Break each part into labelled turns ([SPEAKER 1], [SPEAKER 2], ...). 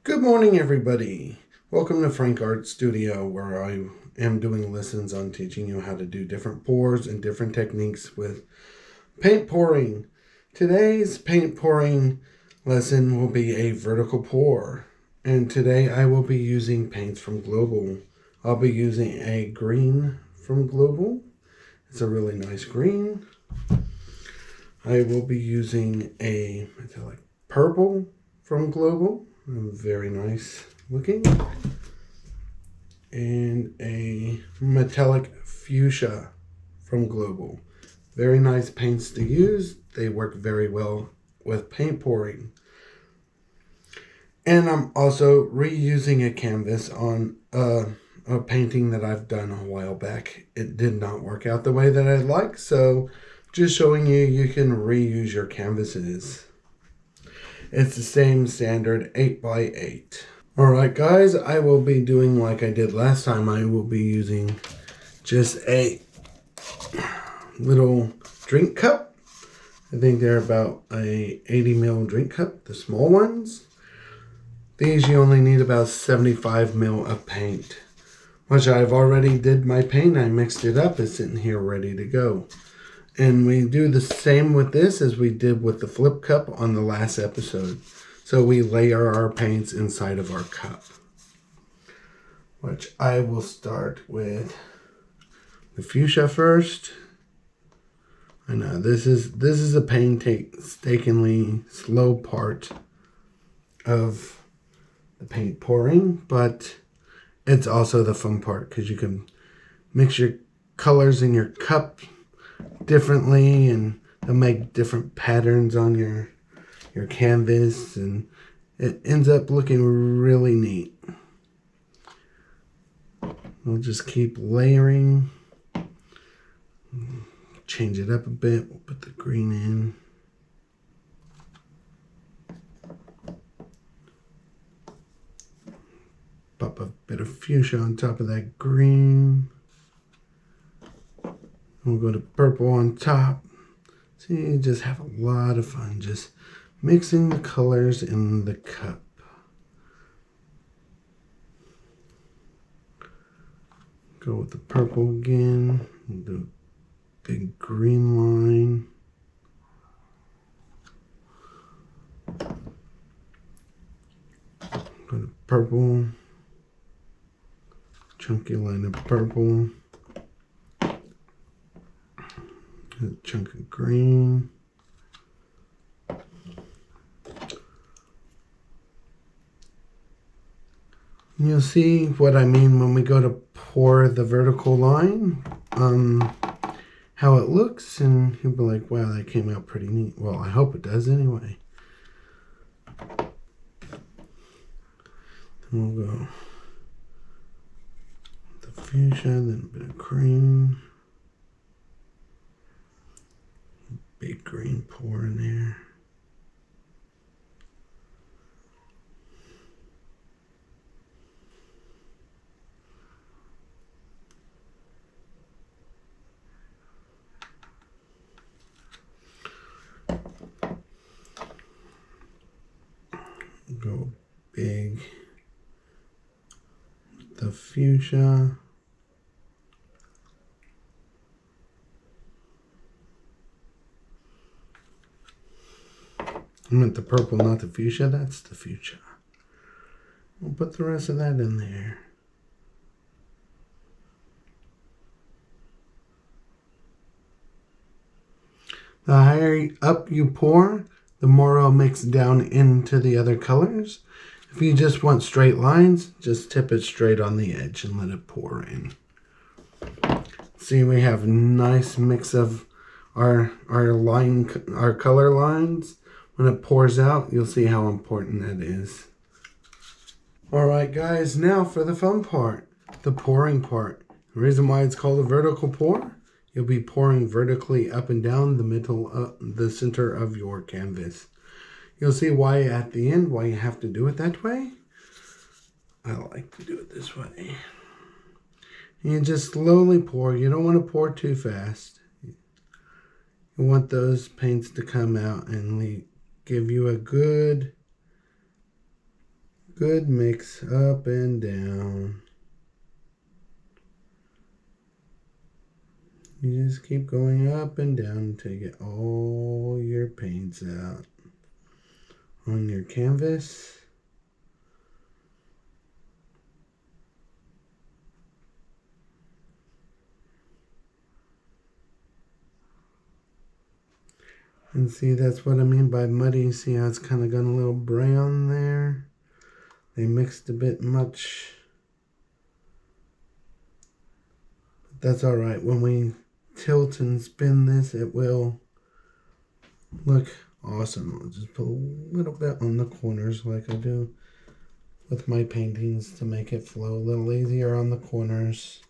[SPEAKER 1] Good morning, everybody. Welcome to Frank Art Studio, where I am doing lessons on teaching you how to do different pours and different techniques with paint pouring. Today's paint pouring lesson will be a vertical pour, and today I will be using paints from Global. I'll be using a green from Global. It's a really nice green. I will be using a metallic purple from Global. Very nice looking. And a metallic fuchsia from Global. Very nice paints to use. They work very well with paint pouring. And I'm also reusing a canvas on a painting that I've done a while back. It did not work out the way that I'd like, so just showing you can reuse your canvases. It's the same standard 8x8. Alright guys, I will be doing like I did last time. I will be using just a little drink cup. I think they're about a 80 ml drink cup, the small ones. These you only need about 75 ml of paint, which I've already did my paint. I mixed it up. It's sitting here ready to go. And we do the same with this as we did with the flip cup on the last episode. So we layer our paints inside of our cup. Which I will start with the fuchsia first. I know this is a painstakingly slow part of the paint pouring, but it's also the fun part because you can mix your colors in your cup differently, and they'll make different patterns on your canvas, and it ends up looking really neat. We'll just keep layering, change it up a bit. We'll put the green in. Pop a bit of fuchsia on top of that green. We'll go to purple on top. See, you just have a lot of fun just mixing the colors in the cup. Go with the purple again. Do a big green line. Go to purple. Chunky line of purple. A chunk of green. You'll see what I mean when we go to pour the vertical line, how it looks, and you'll be like, wow, that came out pretty neat. Well, I hope it does anyway. Then we'll go with the fuchsia, then a bit of green. Big green pour in there. Go big with the fuchsia. I meant the purple, not the fuchsia. That's the fuchsia. We'll put the rest of that in there. The higher up you pour, the more it'll mix down into the other colors. If you just want straight lines, just tip it straight on the edge and let it pour in. See, we have a nice mix of our color lines. When it pours out, you'll see how important that is. Alright guys, now for the fun part, the pouring part. The reason why it's called a vertical pour, you'll be pouring vertically up and down the middle, the center of your canvas. You'll see why at the end, why you have to do it that way. I like to do it this way. You just slowly pour. You don't want to pour too fast. You want those paints to come out and give you a good Good mix up and down. You just keep going up and down until you get all your paints out on your canvas. And see, that's what I mean by muddy. See how it's kind of got a little brown there? They mixed a bit much. But that's all right. When we tilt and spin this, it will look awesome. I'll just put a little bit on the corners like I do with my paintings to make it flow a little easier on the corners.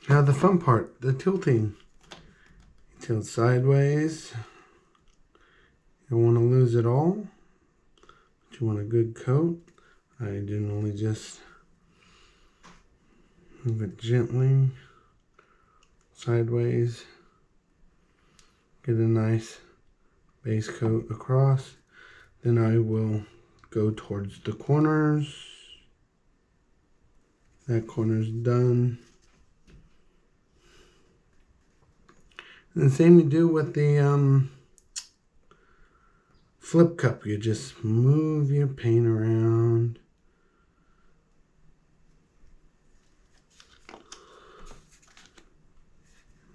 [SPEAKER 1] Now the fun part, the tilting. Tilt sideways. You don't want to lose it all, but you want a good coat. I generally just move it gently sideways. Get a nice base coat across. Then I will go towards the corners. That corner's done. And the same you do with the flip cup. You just move your paint around.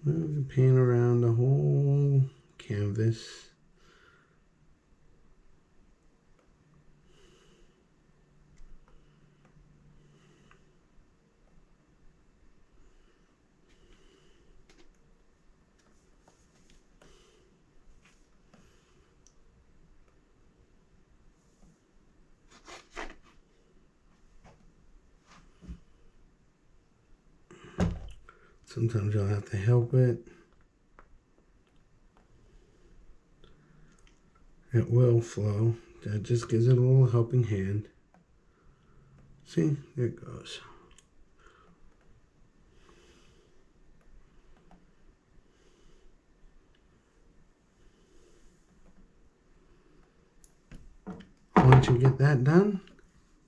[SPEAKER 1] Move the paint around the whole canvas. Sometimes you'll have to help it. It will flow. That just gives it a little helping hand. See, there it goes. Once you get that done,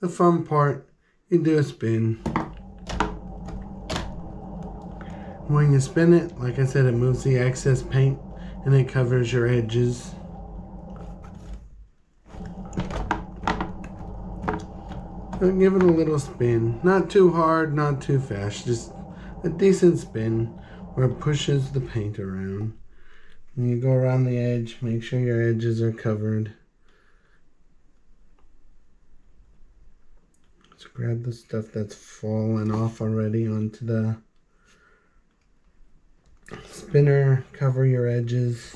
[SPEAKER 1] the fun part, you do a spin. When you spin it, like I said, it moves the excess paint and it covers your edges. So give it a little spin. Not too hard, not too fast. Just a decent spin where it pushes the paint around. And you go around the edge, make sure your edges are covered. So grab the stuff that's fallen off already onto the spinner, cover your edges.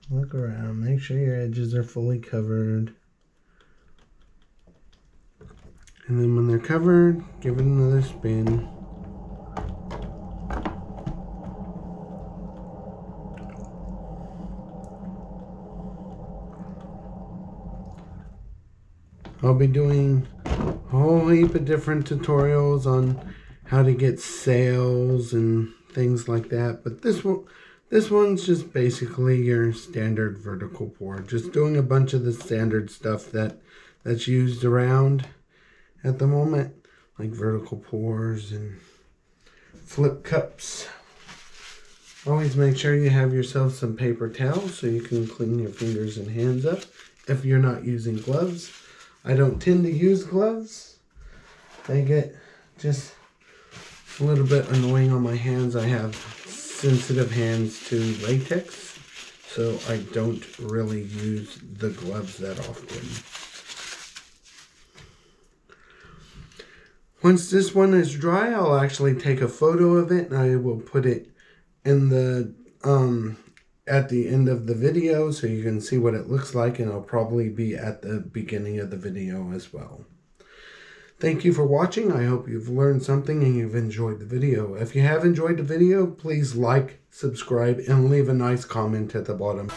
[SPEAKER 1] Look around, make sure your edges are fully covered. And then when they're covered, give it another spin. I'll be doing a whole heap of different tutorials on how to get sales and things like that, but this one's just basically your standard vertical pour. Just doing a bunch of the standard stuff that's used around at the moment, like vertical pours and flip cups. Always make sure you have yourself some paper towels so you can clean your fingers and hands up if you're not using gloves. I don't tend to use gloves. They get just a little bit annoying on my hands. I have sensitive hands to latex, so I don't really use the gloves that often. Once this one is dry, I'll actually take a photo of it and I will put it in the at the end of the video so you can see what it looks like, and it'll probably be at the beginning of the video as well. Thank you for watching. I hope you've learned something and you've enjoyed the video. If you have enjoyed the video, please like, subscribe, and leave a nice comment at the bottom.